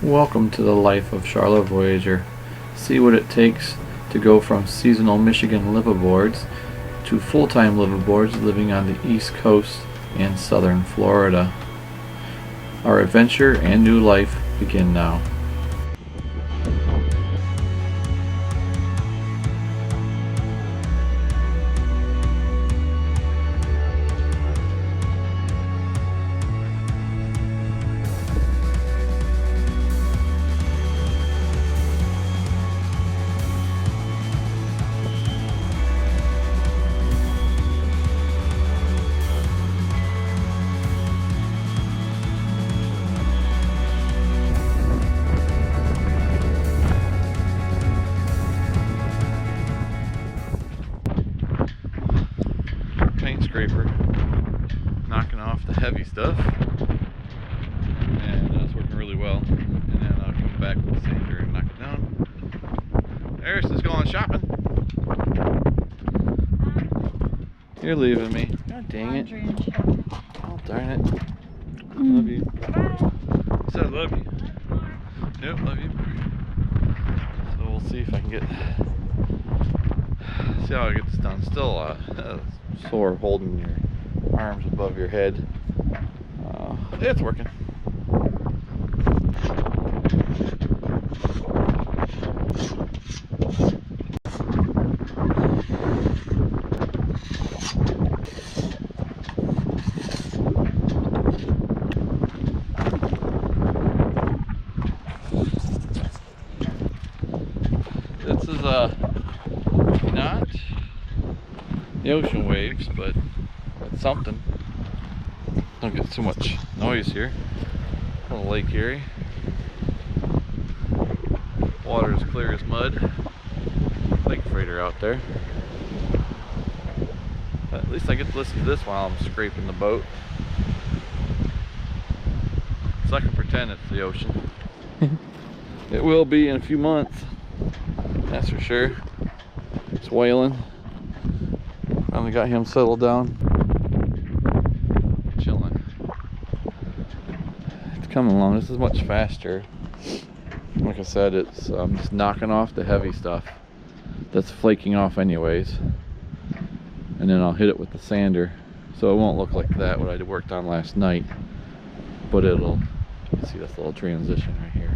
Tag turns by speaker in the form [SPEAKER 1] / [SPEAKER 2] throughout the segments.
[SPEAKER 1] Welcome to the life of Charlevoixager. See what it takes to go from seasonal Michigan liveaboards to full-time liveaboards living on the East Coast and southern Florida. Our adventure and new life begin now. Paint scraper knocking off the heavy stuff, and it's working really well. And then I'll come back with the sander and knock it down. Eris is going shopping. You're leaving me. God dang it. Oh darn it. Love you. I said I love you. Nope, love you. So we'll see if I can see how I get this done. Still sore holding your arms above your head. It's working. This is not the ocean waves, but it's something. Don't get too much noise here. A little Lake Erie. Water is clear as mud. Lake freighter out there. But at least I get to listen to this while I'm scraping the boat. So I can pretend it's the ocean. It will be in a few months. That's for sure. It's whaling. Finally got him settled down. Chilling. It's coming along. This is much faster. Like I said, it's just knocking off the heavy stuff that's flaking off anyways. And then I'll hit it with the sander. So it won't look like that, what I worked on last night. But it'll, you can see this little transition right here.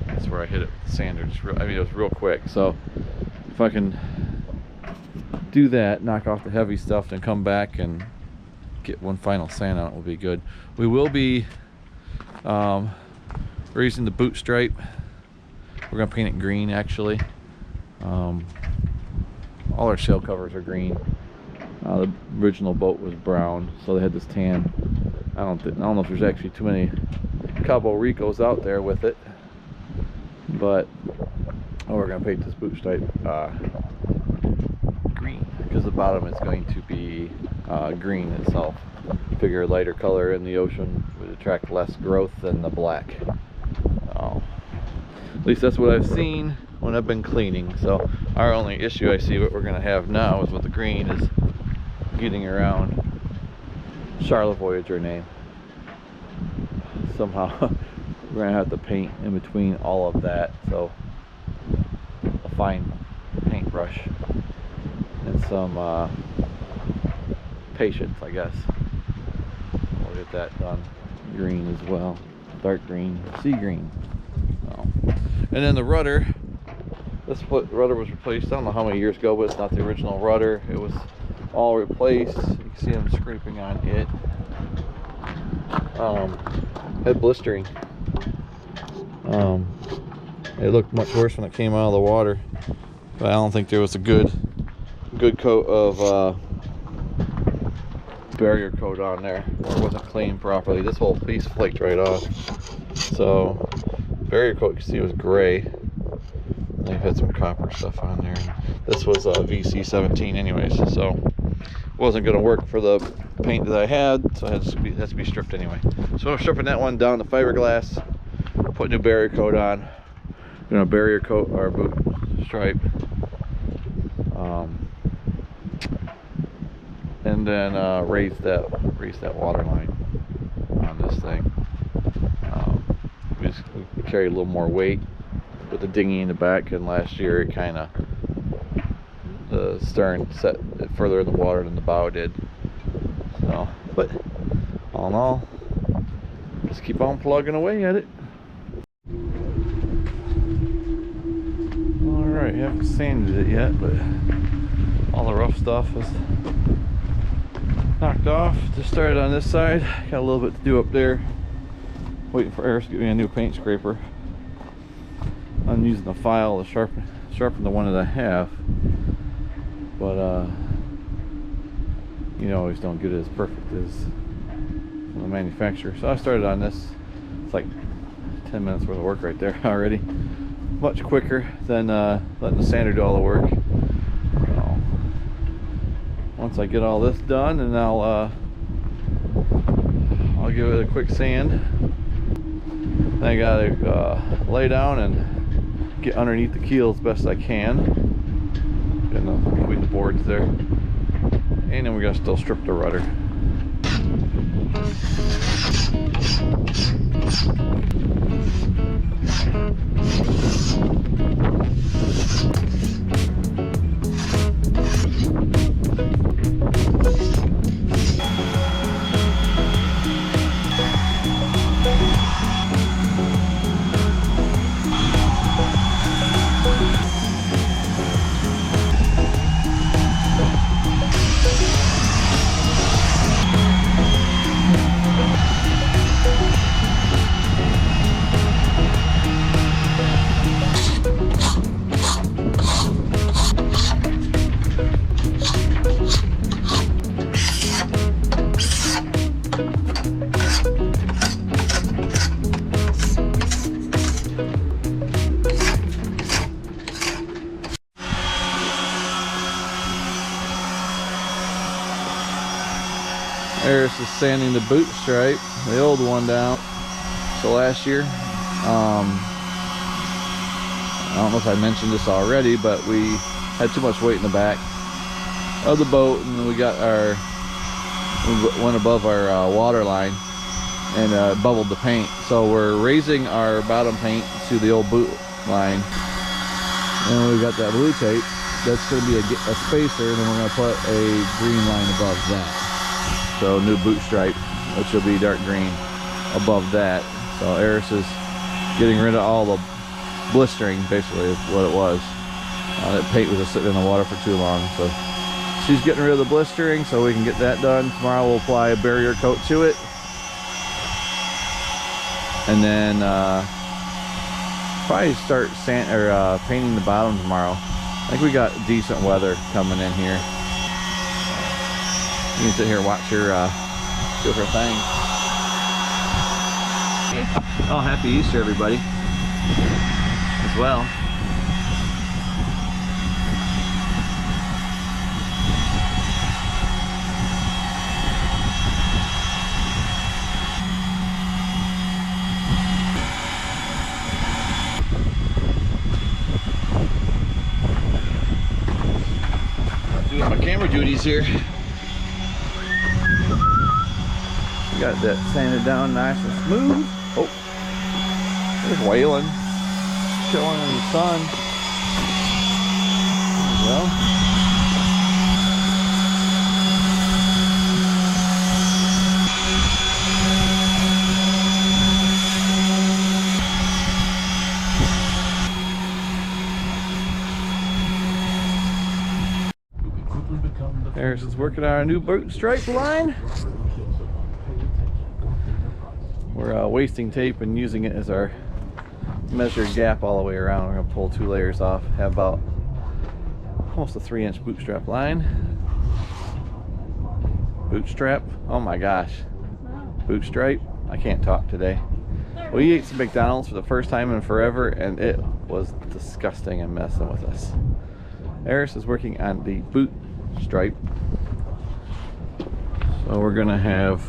[SPEAKER 1] That's where I hit it with the sander. It was real quick. So if I can do that, knock off the heavy stuff, then come back and get one final sand on it, will be good. We will be raising the boot stripe. We're gonna paint it green actually. All our sail covers are green. The original boat was brown, so they had this tan. I don't know if there's actually too many Cabo Ricos out there with it, but we're gonna paint this boot stripe green because the bottom is going to be green itself. Figure a lighter color in the ocean would attract less growth than the black. At least that's what I've seen when I've been cleaning. So our only issue I see what we're gonna have now is with the green is getting around Charlevoixager name. Somehow we're gonna have to paint in between all of that. So a fine paintbrush and some patience, I guess. We'll get that done. Green as well, dark green, sea green. And then the rudder. This rudder was replaced. I don't know how many years ago, but it's not the original rudder. It was all replaced. You can see I'm scraping on it. Had blistering. It looked much worse when it came out of the water, but I don't think there was a good coat of barrier coat on there, or it wasn't cleaned properly. This whole piece flaked right off. So barrier coat, you can see, was gray. They've had some copper stuff on there. This was VC 17 anyways, so it wasn't going to work for the paint that I had, so it has to be stripped anyway. So I'm stripping that one down to fiberglass, put new barrier coat on. I'm going to barrier coat our boot stripe, and then raise that water line on this thing. we carry a little more weight with the dinghy in the back, and last year it kind of, the stern set it further in the water than the bow did. So, but all in all, just keep on plugging away at it. Alright, haven't sanded it yet, but all the rough stuff is knocked off. Just started on this side, got a little bit to do up there. Waiting for Eris to get me a new paint scraper. I'm using the file to sharpen the one that I have, but you always don't get it as perfect as from the manufacturer. So I started on this. It's like 10 minutes worth of work right there already. Much quicker than letting the sander do all the work. So once I get all this done, and I'll give it a quick sand. Then I gotta lay down and get underneath the keel as best I can, between the boards there, and then we gotta still strip the rudder. Eris is sanding the boot stripe, the old one, down. So last year, I don't know if I mentioned this already, but we had too much weight in the back of the boat, and we went above our water line and bubbled the paint. So we're raising our bottom paint to the old boot line, and we got that blue tape. That's going to be a spacer, and then we're going to put a green line above that. So new boot stripe, which will be dark green above that. So Eris is getting rid of all the blistering, basically is what it was. That paint was just sitting in the water for too long. So she's getting rid of the blistering so we can get that done. Tomorrow we'll apply a barrier coat to it. And then probably start painting the bottom tomorrow. I think we got decent weather coming in here. You can sit here and watch her do her thing. Oh, happy Easter, everybody, as well. Doing my camera duties here. Got that sanded down nice and smooth. Oh, there's whaling, chilling in the sun. There we go. Eris is working on our new boot stripe line. We're wasting tape and using it as our measured gap all the way around. We're going to pull 2 layers off, have about almost a 3-inch bootstrap line. Bootstrap, oh my gosh. Bootstripe, I can't talk today. We ate some McDonald's for the first time in forever, and it was disgusting and messing with us. Eris is working on the boot stripe. So we're going to have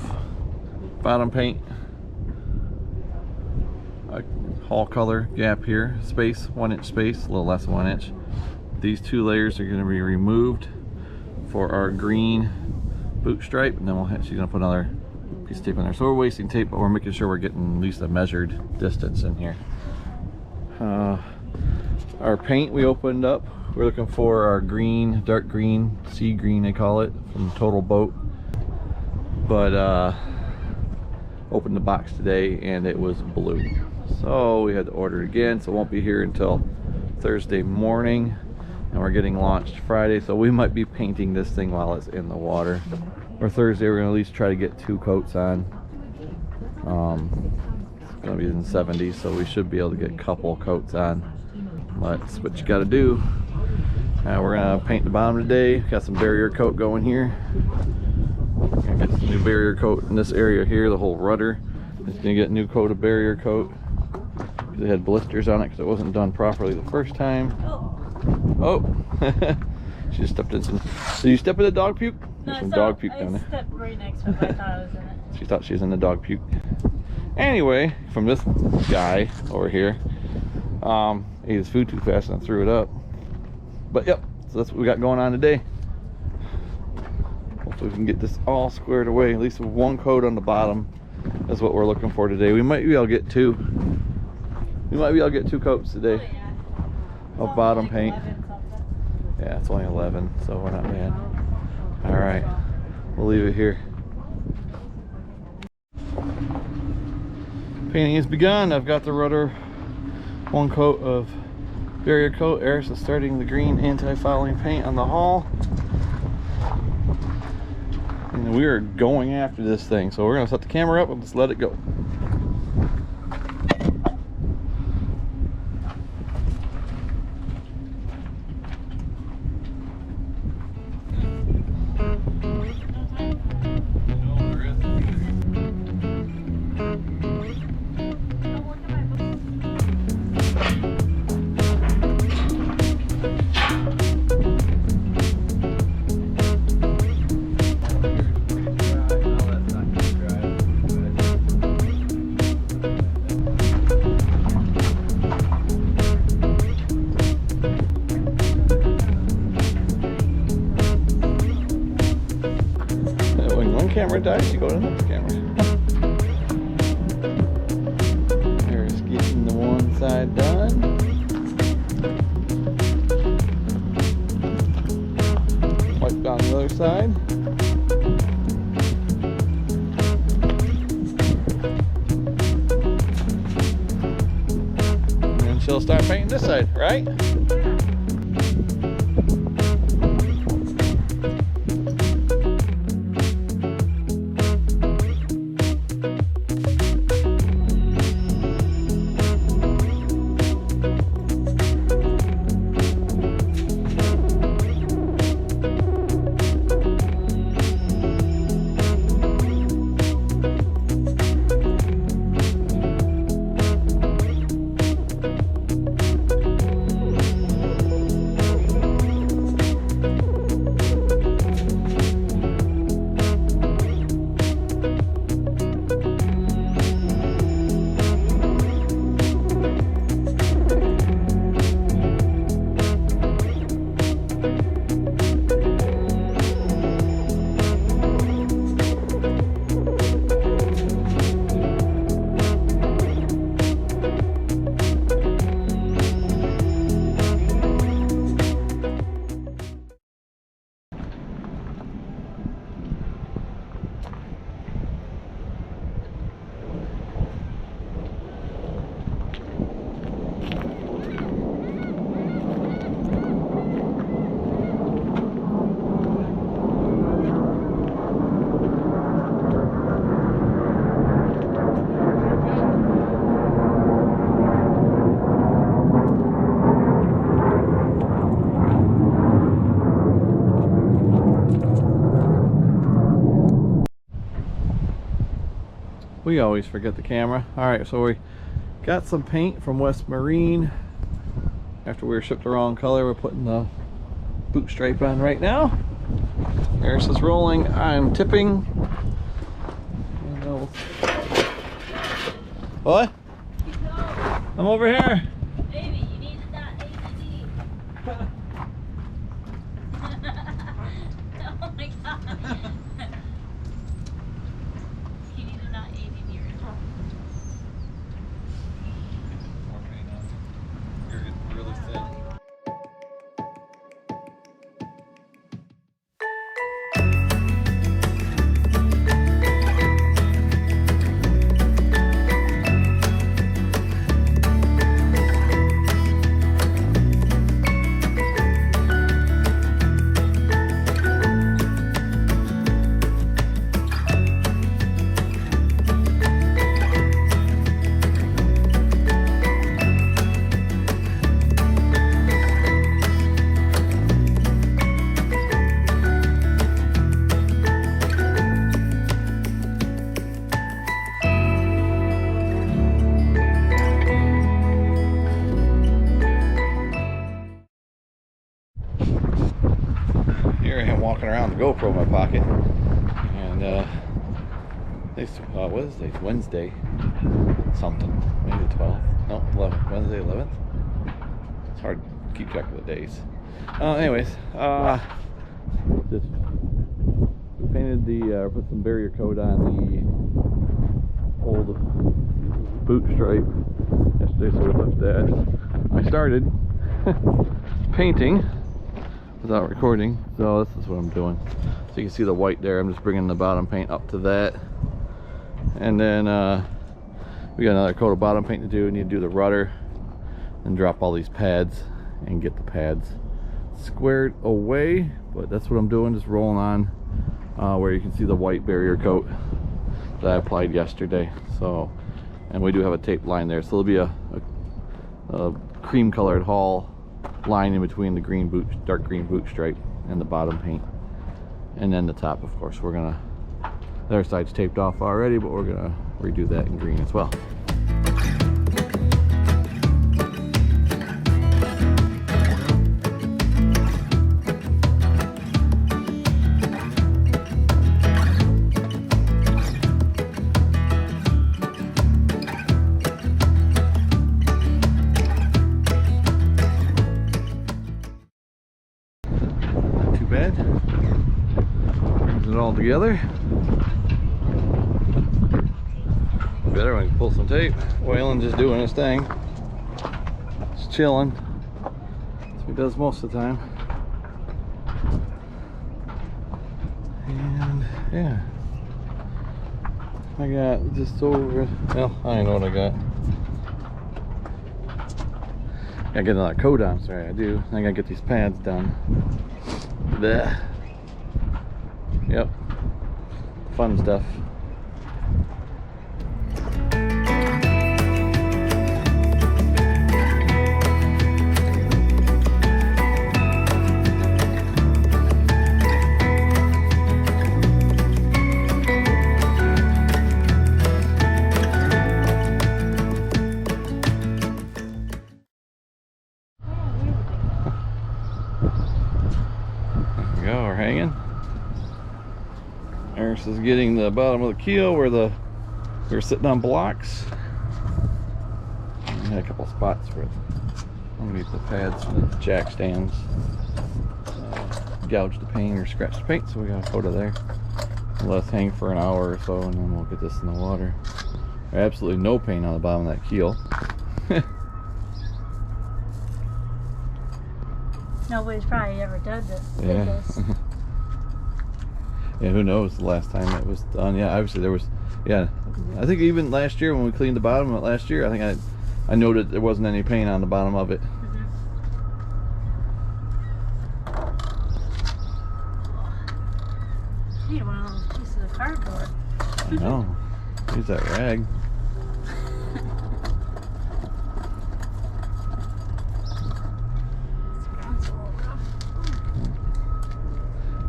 [SPEAKER 1] bottom paint, a hull color gap here, space, 1-inch space, a little less than 1 inch. These 2 layers are going to be removed for our green boot stripe, and then she's going to put another piece of tape in there. So we're wasting tape, but we're making sure we're getting at least a measured distance in here. Our paint we opened up. We're looking for our green, dark green, sea green they call it, from Total Boat. But opened the box today and it was blue. So we had to order it again, so it won't be here until Thursday morning. And we're getting launched Friday, so we might be painting this thing while it's in the water. Or Thursday we're gonna at least try to get 2 coats on. It's gonna be in 70s, so we should be able to get a couple coats on. But that's what you gotta do. We're gonna paint the bottom today. Got some barrier coat going here. We're gonna get some new barrier coat in this area here, the whole rudder. It's gonna get a new coat of barrier coat. It had blisters on it because it wasn't done properly the first time. Oh, she just stepped in some. Did you step in the dog puke? There's some dog puke down there.
[SPEAKER 2] I stepped right next to it, but I thought I was in it.
[SPEAKER 1] She thought she was in the dog puke. Anyway, from this guy over here, ate his food too fast and threw it up. But yep, so that's what we got going on today. Hopefully we can get this all squared away. At least with 1 coat on the bottom is what we're looking for today. We might be able to get 2. We might be able to get 2 coats today.
[SPEAKER 2] Oh, yeah.
[SPEAKER 1] Of bottom paint. Yeah, it's only 11, so we're not bad. All right, we'll leave it here. Painting has begun. I've got the rudder 1 coat of barrier coat. Eris is starting the green anti-fouling paint on the hull. And we are going after this thing, so we're gonna set the camera up and just let it go. Camera dies, you go to the next camera. There's getting the one side done. Wipe down the other side. And then she'll start painting this side, right? We always forget the camera. Alright, so we got some paint from West Marine. After we were shipped the wrong color, we're putting the boot stripe on right now. Eris is rolling, I'm tipping. What? I'm over here.
[SPEAKER 2] Baby, you need that ADD. Oh my god. You
[SPEAKER 1] GoPro in my pocket, and what is it? Wednesday something, maybe the 12th, no, 11th, Wednesday 11th. It's hard to keep track of the days. Anyways, just painted the put some barrier coat on the old boot stripe yesterday, so we left that. I started painting without recording, so this is what I'm doing. So you can see the white there. I'm just bringing the bottom paint up to that, and then we got another coat of bottom paint to do. We need to do the rudder and drop all these pads and get the pads squared away, but that's what I'm doing, just rolling on where you can see the white barrier coat that I applied yesterday. So, and we do have a tape line there, so there'll be a cream colored hull line in between the green boot, dark green boot stripe and the bottom paint, and then the top, of course, we're gonna, the other side's taped off already, but we're gonna redo that in green as well. Bed brings it all together. Better when you pull some tape. Waylon just doing his thing, just chilling. That's what he does most of the time. And yeah, I got just over, well, I know what I got. Gotta get another coat on, sorry, I do. I gotta get these pads done. There. Yep. Fun stuff. We're hanging. Eris is getting the bottom of the keel where we're sitting on blocks. We had a couple spots where underneath the pads and the jack stands gouged the paint or scratched the paint, so we got a photo there. Let us hang for an hour or so, and then we'll get this in the water. There's absolutely no paint on the bottom of that keel.
[SPEAKER 2] Nobody's probably ever done this.
[SPEAKER 1] Yeah. Yeah, who knows the last time it was done. Yeah, obviously there was, yeah, I think even last year when we cleaned the bottom of it last year, I think I noted there wasn't any paint on the bottom of it.
[SPEAKER 2] I need one of those pieces of cardboard.
[SPEAKER 1] I know. Use that rag.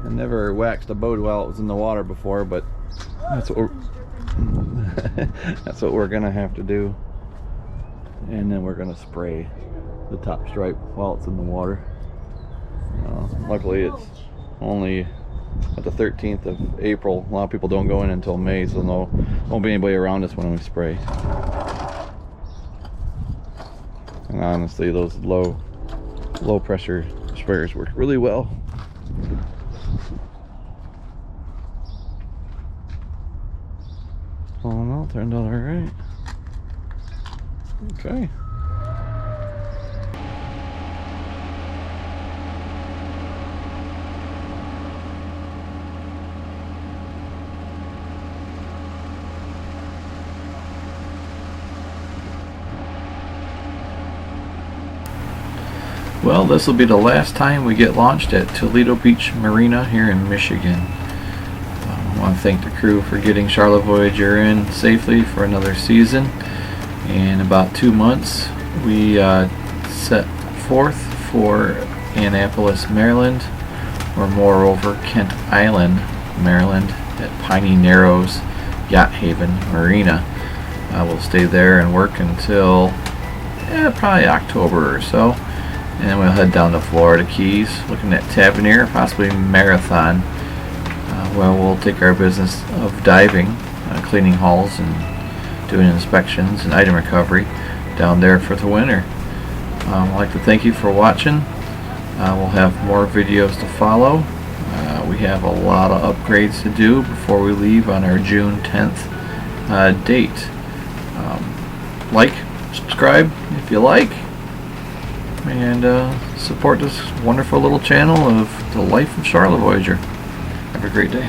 [SPEAKER 1] I never waxed a boat while it was in the water before, but that's what that's what we're gonna have to do. And then we're gonna spray the top stripe while it's in the water. Luckily it's only at the 13th of April. A lot of people don't go in until May, so won't be anybody around us when we spray. And honestly, those low pressure sprayers work really well. All in all, turned out alright. Okay. Well, this will be the last time we get launched at Toledo Beach Marina here in Michigan. I want to thank the crew for getting Charlevoixager in safely for another season. In about 2 months, we set forth for Annapolis, Maryland, or moreover Kent Island, Maryland, at Piney Narrows Yacht Haven Marina. We'll stay there and work until probably October or so. And then we'll head down to Florida Keys, looking at Tavernier, possibly Marathon, well, we'll take care of business of diving, cleaning hulls and doing inspections and item recovery down there for the winter. I'd like to thank you for watching. We'll have more videos to follow. We have a lot of upgrades to do before we leave on our June 10th date. Like, subscribe if you like, and support this wonderful little channel of the life of Charlevoixager. Have a great day.